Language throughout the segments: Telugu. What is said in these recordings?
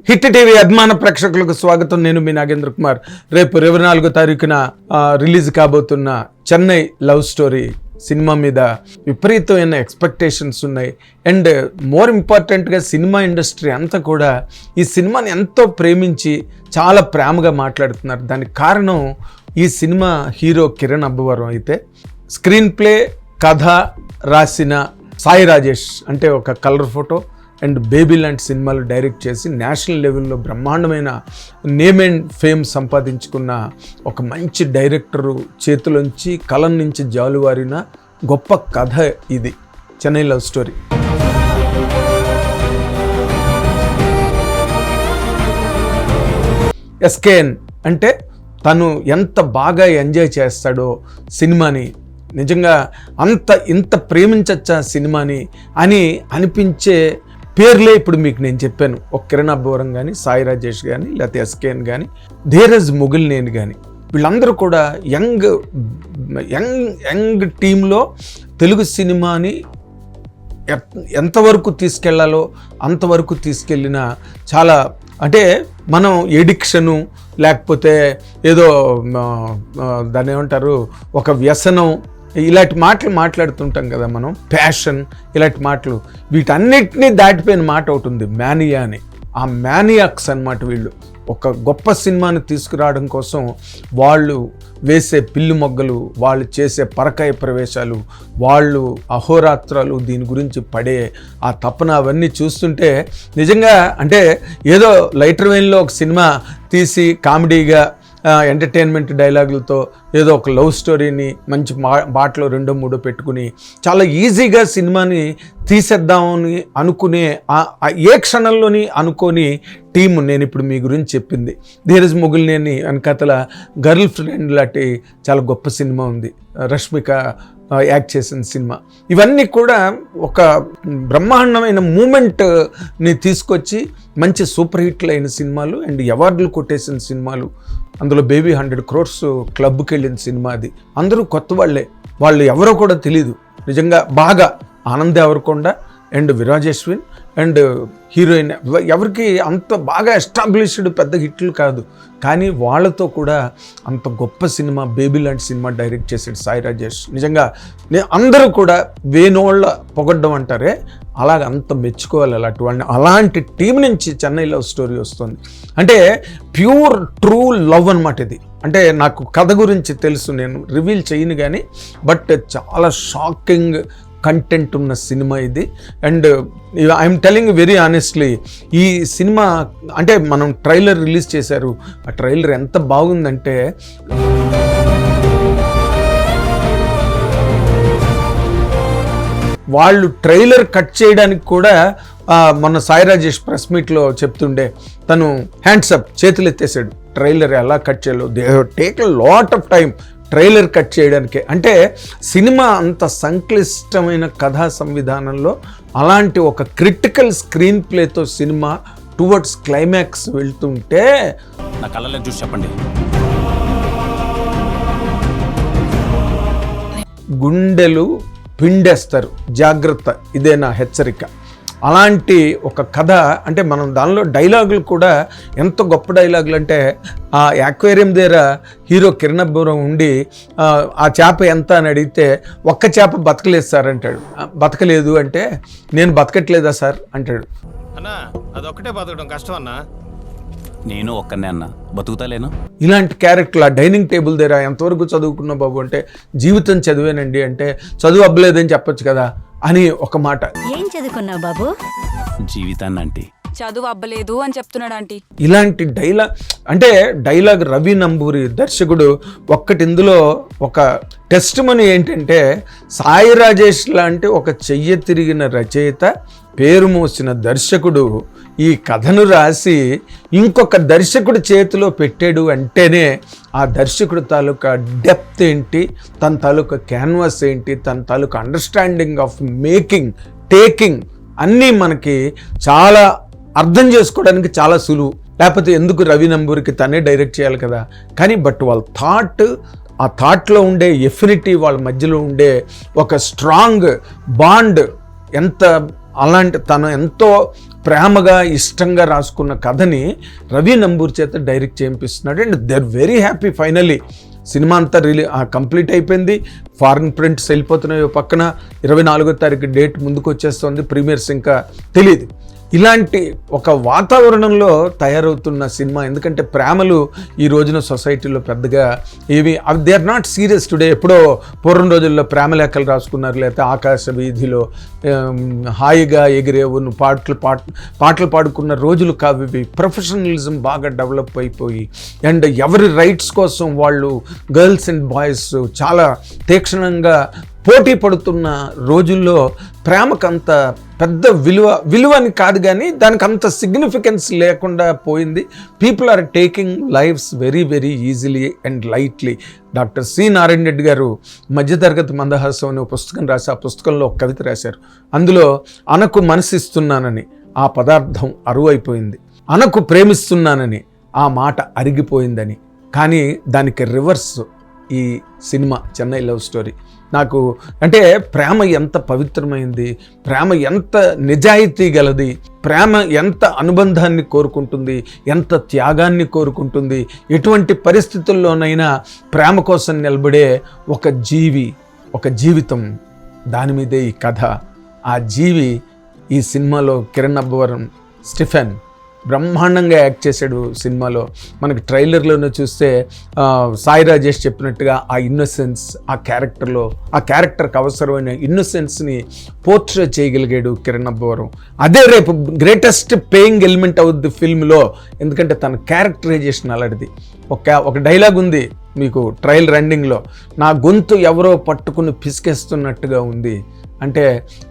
హిట్ టీవీ అభిమాన ప్రేక్షకులకు స్వాగతం. నేను మీ నాగేంద్ర కుమార్. రేపు 24వ తారీఖున రిలీజ్ కాబోతున్న చెన్నై లవ్ స్టోరీ సినిమా మీద విపరీతమైన ఎక్స్పెక్టేషన్స్ ఉన్నాయి. అండ్ మోర్ ఇంపార్టెంట్గా సినిమా ఇండస్ట్రీ అంతా కూడా ఈ సినిమాని ఎంతో ప్రేమించి చాలా ప్రేమగా మాట్లాడుతున్నారు. దానికి కారణం ఈ సినిమా హీరో కిరణ్ అబ్బవరం అయితే, స్క్రీన్ ప్లే కథ రాసిన సాయి రాజేష్ అంటే ఒక కలర్ ఫోటో అండ్ బేబీ లాంటి సినిమాలు డైరెక్ట్ చేసి నేషనల్ లెవెల్లో బ్రహ్మాండమైన నేమ్ అండ్ ఫేమ్ సంపాదించుకున్న ఒక మంచి డైరెక్టరు చేతిలోంచి కలం నుంచి జాలువారిన గొప్ప కథ ఇది చెన్నై లవ్ స్టోరీ. ఎస్కేఎన్ అంటే తను ఎంత బాగా ఎంజాయ్ చేస్తాడో సినిమాని, నిజంగా ఇంత ప్రేమించచ్చా సినిమాని అని అనిపించే పేర్లే ఇప్పుడు మీకు నేను చెప్పాను. ఒక కిరణ్ అబ్బవరం కానీ, సాయి రాజేష్ కానీ, లేకపోతే ఎస్కేఎన్ కానీ, ధీరజ్ ముగిల్నేని కానీ, వీళ్ళందరూ కూడా యంగ్ టీంలో తెలుగు సినిమాని ఎంతవరకు తీసుకెళ్లాలో అంతవరకు తీసుకెళ్ళిన చాలా, అంటే మనం ఎడిక్షను లేకపోతే ఏదో దాన్ని ఏమంటారు ఒక వ్యసనం ఇలాంటి మాటలు మాట్లాడుతుంటాం కదా మనం, ప్యాషన్ ఇలాంటి మాటలు, వీటన్నిటినీ దాటిపోయిన మాట ఒకటి ఉంది, మ్యానియా అని. ఆ మ్యానియాక్స్ అన్నమాట వీళ్ళు. ఒక గొప్ప సినిమాని తీసుకురావడం కోసం వాళ్ళు వేసే పిల్లి మొగ్గలు, వాళ్ళు చేసే పరకాయ ప్రవేశాలు, వాళ్ళు అహోరాత్రాలు దీని గురించి పడే ఆ తపన, అవన్నీ చూస్తుంటే నిజంగా అంటే ఏదో లైటర్ వెయిన్లో ఒక సినిమా తీసి కామెడీగా ఎంటర్టైన్మెంట్ డైలాగులతో ఏదో ఒక లవ్ స్టోరీని మంచి బాటలో 2-3 పెట్టుకుని చాలా ఈజీగా సినిమాని తీసేద్దామని అనుకునే ఏ క్షణంలోని అనుకోని టీము నేను ఇప్పుడు మీ గురించి చెప్పింది. ధీరజ్ ముగిల్నేని వెనకాతల గర్ల్ ఫ్రెండ్ లాంటి చాలా గొప్ప సినిమా ఉంది, రష్మిక యాక్ట్ చేసిన సినిమా. ఇవన్నీ కూడా ఒక బ్రహ్మాండమైన మూమెంట్ని తీసుకొచ్చి మంచి సూపర్ హిట్లు అయిన సినిమాలు అండ్ అవార్డులు కొట్టేసిన సినిమాలు. అందులో బేబీ 100 crores క్లబ్కి వెళ్ళిన సినిమా అది. అందరూ కొత్త వాళ్ళే, వాళ్ళు ఎవరో కూడా తెలీదు. నిజంగా బాగా Anand Deverakonda and Viraj Ashwin and heroine ఎవరికి అంత బాగా ఎస్టాబ్లిష్డ్ పెద్ద హిట్లు కాదు, కానీ వాళ్ళతో కూడా అంత గొప్ప సినిమా బేబీ లాంటి సినిమా డైరెక్ట్ చేసాడు సాయి రాజేష్. నిజంగా అందరూ కూడా వేణోళ్ళ పొగడ్డం అంటారే, అలాగ అంత మెచ్చుకోవాలి అలాంటి వాళ్ళని. అలాంటి టీం నుంచి చెన్నై లవ్ స్టోరీ వస్తుంది. అంటే ప్యూర్ ట్రూ లవ్ అనమాట ఇది. అంటే నాకు కథ గురించి తెలుసు, నేను రివీల్ చేయను కానీ, బట్ చాలా షాకింగ్ కంటెంట్ ఉన్న సినిమా ఇది. And I'm telling very honestly, ఈ సినిమా అంటే మనం ట్రైలర్ రిలీజ్ చేశారు, ఆ ట్రైలర్ ఎంత బాగుందంటే వాళ్ళు ట్రైలర్ కట్ చేయడానికి కూడా మొన్న సాయి రాజేష్ ప్రెస్ మీట్లో చెప్తుండే తను హ్యాండ్సప్ చేతులు ఎత్తేసాడు. ట్రైలర్ ఎలా కట్ చేయాలో, they take a lot of time trailer cut చేయడానికి. అంటే సినిమా అంత సంక్లిష్టమైన కథా సంవిధానంలో అలాంటి ఒక క్రిటికల్ స్క్రీన్ ప్లేతో సినిమా టువర్డ్స్ క్లైమాక్స్ వెళ్తుంటే నా కళ్ళలో చూసి చెప్పండి, గుండెలు పిండేస్తారు, జాగ్రత్త, ఇదే నా హెచ్చరిక. అలాంటి ఒక కథ. అంటే మనం దానిలో డైలాగులు కూడా ఎంత గొప్ప డైలాగులు అంటే, ఆ యాక్వేరియం దగ్గర హీరో కిరణ్ అబ్బవరం ఉండి ఆ చేప ఎంత అని అడిగితే ఒక్క చేప బతకలేదు సార్ అంటాడు. బతకలేదు అంటే నేను బతకట్లేదా సార్ అంటాడు. అన్నా అదొక్కటే బతకడం కష్టం అన్నా, నేను ఒక్కనే అన్న బతుకుతాలేను. ఇలాంటి క్యారెక్టర్ ఆ డైనింగ్ టేబుల్ దగ్గర ఎంతవరకు చదువుకున్నా బాబు అంటే, జీవితం చదివానండి అంటే, చదువు అబ్బలేదని చెప్పొచ్చు కదా అని ఒక మాట. ఏం చదువుకున్నావు బాబు? జీవితాన్ని అంటే చదువు అబ్బలేదు అని చెప్తున్నాడు ఆంటీ. ఇలాంటి డైలాగ్ రవి నంబూరి దర్శకుడు ఒక్కటి. ఇందులో ఒక టెస్ట్ మనీ ఏంటంటే, సాయి రాజేష్ లాంటి ఒక చెయ్యి తిరిగిన రచయిత, పేరు మోసిన దర్శకుడు ఈ కథను రాసి ఇంకొక దర్శకుడి చేతిలో పెట్టాడు అంటేనే ఆ దర్శకుడు తాలూకా డెప్త్ ఏంటి, తన తాలూకా క్యాన్వాస్ ఏంటి, తన తాలూకా అండర్స్టాండింగ్ ఆఫ్ మేకింగ్, టేకింగ్ అన్నీ మనకి చాలా అర్థం చేసుకోవడానికి చాలా సులువు. లేకపోతే ఎందుకు రవి నంబూరికి తనే డైరెక్ట్ చేయాలి కదా. కానీ బట్ వాళ్ళ ఆ థాట్లో ఉండే ఎఫినిటీ, వాళ్ళ మధ్యలో ఉండే ఒక స్ట్రాంగ్ బాండ్ ఎంత అలాంటి తను ఎంతో ప్రేమగా ఇష్టంగా రాసుకున్న కథని రవి నంబూర్ చేత డైరెక్ట్ చేయింపిస్తున్నాడు. And they are very happy. Finally cinema అంతా కంప్లీట్ అయిపోయింది. ఫారిన్ ప్రింట్స్ వెళ్ళిపోతున్నాయి. పక్కన 24వ తారీఖు డేట్ ముందుకు వచ్చేస్తుంది. ప్రీమియర్స్ ఇంకా తెలియదు. ఇలాంటి ఒక వాతావరణంలో తయారవుతున్న సినిమా. ఎందుకంటే ప్రేమలు ఈ రోజున సొసైటీలో పెద్దగా ఏవి they are not serious today. ఎప్పుడో పూర్వం రోజుల్లో ప్రేమ లేఖలు రాసుకున్నారు, లేకపోతే ఆకాశ వీధిలో హాయిగా ఎగిరేవు పాటలు పాడుకున్న రోజులు కావు ఇవి. ప్రొఫెషనలిజం బాగా డెవలప్ అయిపోయి అండ్ ఎవరి రైట్స్ కోసం వాళ్ళు గర్ల్స్ అండ్ బాయ్స్ చాలా తీక్షణంగా పోటీ పడుతున్న రోజుల్లో ప్రేమకంత పెద్ద విలువ అని కాదు, కానీ దానికి అంత సిగ్నిఫికెన్స్ లేకుండా పోయింది. People are taking lives very very easily and lightly. Doctor C Narayana Reddy garu మధ్యతరగతి మందహాసం అనే పుస్తకం రాసి, ఆ పుస్తకంలో ఒక కవిత రాశారు. అందులో అనకు మనసిస్తున్నానని ఆ పదార్థం అరువైపోయింది, అనకు ప్రేమిస్తున్నానని ఆ మాట అరిగిపోయిందని. కానీ దానికి రివర్స్ ఈ సినిమా చెన్నై లవ్ స్టోరీ. నాకు అంటే ప్రేమ ఎంత పవిత్రమైంది, ప్రేమ ఎంత నిజాయితీ గలది, ప్రేమ ఎంత అనుబంధాన్ని కోరుకుంటుంది, ఎంత త్యాగాన్ని కోరుకుంటుంది. ఎటువంటి పరిస్థితుల్లోనైనా ప్రేమ కోసం నిలబడే ఒక జీవితం, దాని మీదే ఈ కథ. ఆ జీవి ఈ సినిమాలో కిరణ్ అబ్బవరం స్టీఫెన్ బ్రహ్మాండంగా యాక్ట్ చేశాడు. సినిమాలో మనకి ట్రైలర్లోనే చూస్తే సాయి రాజేష్ చెప్పినట్టుగా ఆ ఇన్నోసెన్స్ ఆ క్యారెక్టర్కి అవసరమైన ఇన్నోసెన్స్ని పోర్ట్రే చేయగలిగాడు కిరణ్ అబ్బవరం. అదే రేపు గ్రేటెస్ట్ పేయింగ్ ఎలిమెంట్ అవుద్ది ఫిల్మ్లో. ఎందుకంటే తన క్యారెక్టరైజేషన్ అలాంటిది. ఒక డైలాగ్ ఉంది మీకు ట్రైలర్ ఎండింగ్లో, నా గొంతు ఎవరో పట్టుకుని పిసికేస్తున్నట్టుగా ఉంది అంటే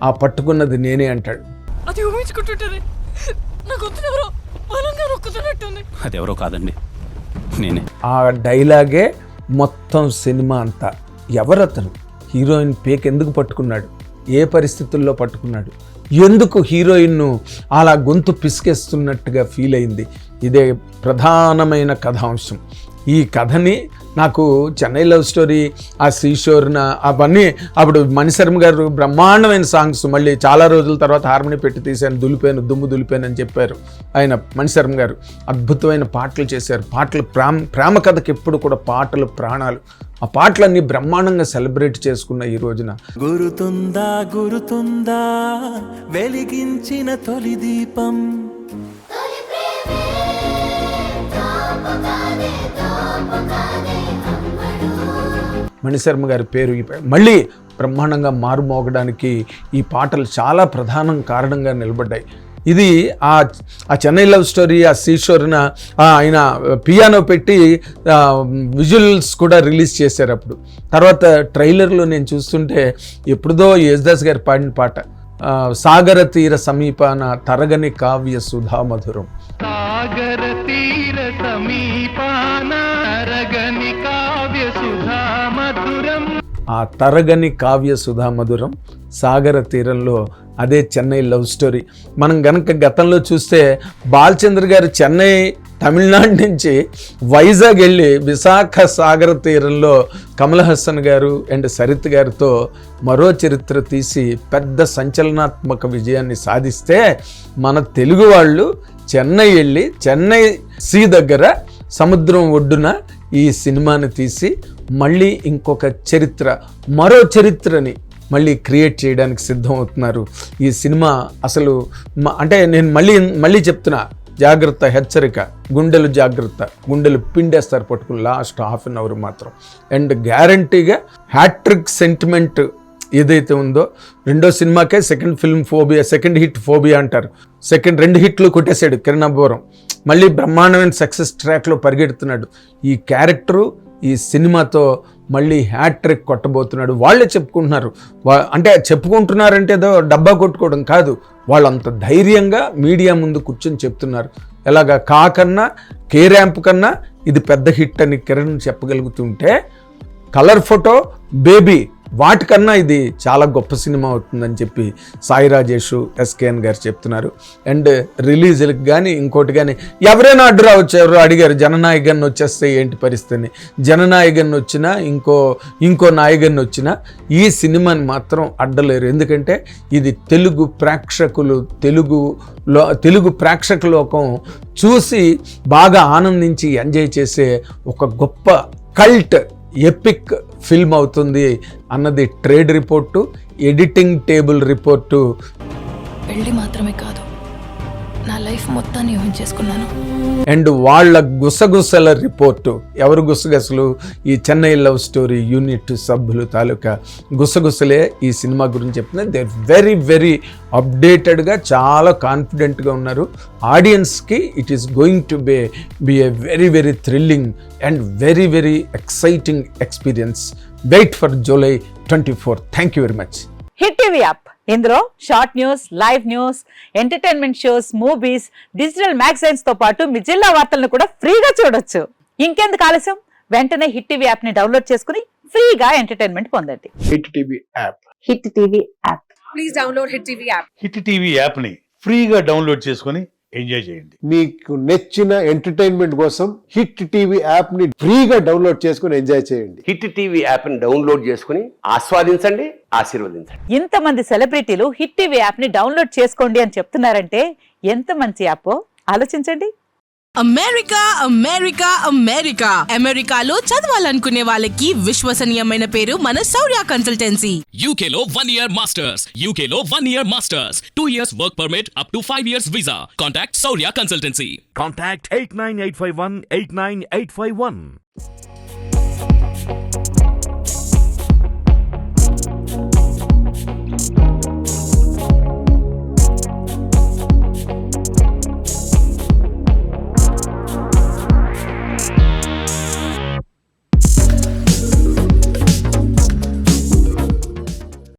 ఆ పట్టుకున్నది నేనే అంటాడు. అది ఊహించుకుంటుంటది. అది ఎవరో కాదండి, నేనే. ఆ డైలాగే మొత్తం సినిమా అంతా. ఎవరతను హీరోయిన్ పేక్ ఎందుకు పట్టుకున్నాడు, ఏ పరిస్థితుల్లో పట్టుకున్నాడు, ఎందుకు హీరోయిన్ను అలా గొంతు పిసికేస్తున్నట్టుగా ఫీల్ అయింది. ఇదే ప్రధానమైన కథాంశం. ఈ కథని నాకు చెన్నై లవ్ స్టోరీ, ఆ శ్రీశోర్న అవన్నీ అప్పుడు మణిశర్మ గారు బ్రహ్మాండమైన సాంగ్స్ మళ్ళీ చాలా రోజుల తర్వాత హార్మోని పెట్టి తీశాను. దుమ్ము దులిపాను అని చెప్పారు ఆయన మణిశర్మ గారు. అద్భుతమైన పాటలు చేశారు. పాటలు ప్రేమ కథకి ఎప్పుడు కూడా పాటలు ప్రాణాలు. ఆ పాటలన్నీ బ్రహ్మాండంగా సెలబ్రేట్ చేసుకున్న ఈ రోజున. గురుతుందా వెలిగించిన తొలి దీపం, మణిశర్మ గారి పేరు మళ్ళీ బ్రహ్మాండంగా మారుమోగడానికి ఈ పాటలు చాలా ప్రధానం కారణంగా నిలబడ్డాయి. ఇది ఆ చెన్నై లవ్ స్టోరీ, ఆ శ్రీశోర్న ఆయన పియానో పెట్టి విజువల్స్ కూడా రిలీజ్ చేశారు అప్పుడు. తర్వాత ట్రైలర్లో నేను చూస్తుంటే ఎప్పుడుదో యేసుదాస్ గారు పాడిన పాట, సాగర తీర సమీపాన తరగని కావ్య సుధా మధురం. సాగర తీర సమీపాన తరగని కావ్య సుధా మధురం. ఆ తరగని కావ్య సుధా మధురం సాగర తీరంలో అదే చెన్నై లవ్ స్టోరీ. మనం గనక గతంలో చూస్తే బాలచంద్ర గారు చెన్నై తమిళనాడు నుంచి వైజాగ్ వెళ్ళి విశాఖ సాగర తీరంలో కమల్ హాసన్ గారు అండ్ సరిత్ గారితో మరో చరిత్ర తీసి పెద్ద సంచలనాత్మక విజయాన్ని సాధిస్తే, మన తెలుగు వాళ్ళు చెన్నై వెళ్ళి చెన్నై సీ దగ్గర సముద్రం ఒడ్డున ఈ సినిమాని తీసి మళ్ళీ ఇంకొక మరో చరిత్రని మళ్ళీ క్రియేట్ చేయడానికి సిద్ధం అవుతున్నారు. ఈ సినిమా అసలు అంటే నేను మళ్ళీ చెప్తున్నా, జాగ్రత్త, హెచ్చరిక, గుండెలు పిండేస్తారు పట్టుకుని లాస్ట్ హాఫ్ అన్ అవర్ మాత్రం. అండ్ గ్యారంటీగా హ్యాట్రిక్ సెంటిమెంట్ ఏదైతే ఉందో, రెండో సినిమాకే సెకండ్ హిట్ ఫోబియా అంటారు. 2 హిట్లు కొట్టేశాడు కిరణ్ అబ్బవరం. మళ్ళీ బ్రహ్మాండమైన సక్సెస్ ట్రాక్లో పరిగెడుతున్నాడు. ఈ క్యారెక్టరు ఈ సినిమాతో మళ్ళీ హ్యాట్రిక్ కొట్టబోతున్నాడు. వాళ్ళే చెప్పుకుంటున్నారు. అంటే చెప్పుకుంటున్నారంటే ఏదో డబ్బా కొట్టుకోవడం కాదు, వాళ్ళు అంత ధైర్యంగా మీడియా ముందు కూర్చొని చెప్తున్నారు. ఎలాగా కన్నా కే ర్యాంప్ కన్నా ఇది పెద్ద హిట్ అని కిరణ్ చెప్పగలుగుతుంటే, కలర్ ఫోటో బేబీ వాటికన్నా ఇది చాలా గొప్ప సినిమా అవుతుందని చెప్పి సాయి రాజేష్ ఎస్కేఎన్ గారు చెప్తున్నారు. అండ్ రిలీజ్లకు కానీ ఇంకోటి కానీ ఎవరైనా అడ్డు రావచ్చు. ఎవరు అడిగారు జననాయకన్ వచ్చేస్తే ఏంటి పరిస్థితిని. జననాయకన్ వచ్చినా ఇంకో నాయకన్ వచ్చినా ఈ సినిమాని మాత్రం అడ్డలేరు. ఎందుకంటే ఇది తెలుగు ప్రేక్షక లోకం చూసి బాగా ఆనందించి ఎంజాయ్ చేసే ఒక గొప్ప కల్ట్ ఎపిక్ ఫిల్మ్ అవుతుంది అన్నది trade report, editing table report. పెళ్లి మాత్రమే కాదు, నా లైఫ్ మొత్తాన్ని ఊహించేసుకున్నాను. అండ్ వాళ్ళ గుసగుసల రిపోర్టు. ఎవరు గుసగుసలు? ఈ చెన్నై లవ్ స్టోరీ యూనిట్ సభ్యులు తాలూకా గుసగుసలే ఈ సినిమా గురించి చెప్తున్నారు. దే వెరీ వెరీ అప్డేటెడ్గా చాలా కాన్ఫిడెంట్గా ఉన్నారు. ఆడియన్స్కి it is going to be a very very thrilling and very very exciting experience. Wait for July 24. Thank you very much. Hit TV app, ఇందులో short news, live news, entertainment shows, movies, digital magazines తో పాటు మీ జిల్లా వార్తలను కూడా ఫ్రీగా చూడొచ్చు. ఇంకెందుకు ఆలస్యం, వెంటనే హిట్ టీవీ యాప్ ని డౌన్లోడ్ చేసుకుని ఫ్రీగా ఎంటర్టైన్మెంట్ పొందండి. Hit TV app. Hit TV app. Please download hit TV app. Hit TV యాప్ని ఫ్రీగా డౌన్లోడ్ చేసుకొని ఎంజాయ్ చేయండి. మీకు నచ్చిన ఎంటర్టైన్మెంట్ కోసం హిట్ టీవీ యాప్ ని ఫ్రీగా డౌన్లోడ్ చేసుకుని ఎంజాయ్ చేయండి. హిట్ టీవీ యాప్ ని డౌన్లోడ్ చేసుకుని ఆస్వాదించండి, ఆశీర్వదించండి. ఇంతమంది సెలబ్రిటీలు హిట్ టీవీ యాప్ ని డౌన్లోడ్ చేసుకోండి అని చెప్తున్నారంటే ఎంత మంచి యాప్ ఆలోచించండి. అమెరికా అమెరికా అమెరికా అమెరికాలో చదవాలనుకునే వాళ్ళకి విశ్వసనీయమైన పేరు మన శౌర్య కన్సల్టెన్సీ. UKలో 1 year masters, UKలో 1 year masters, 2 years work permit up to 5 years visa. Contact Saurya Consultancy. Contact 89851 89851.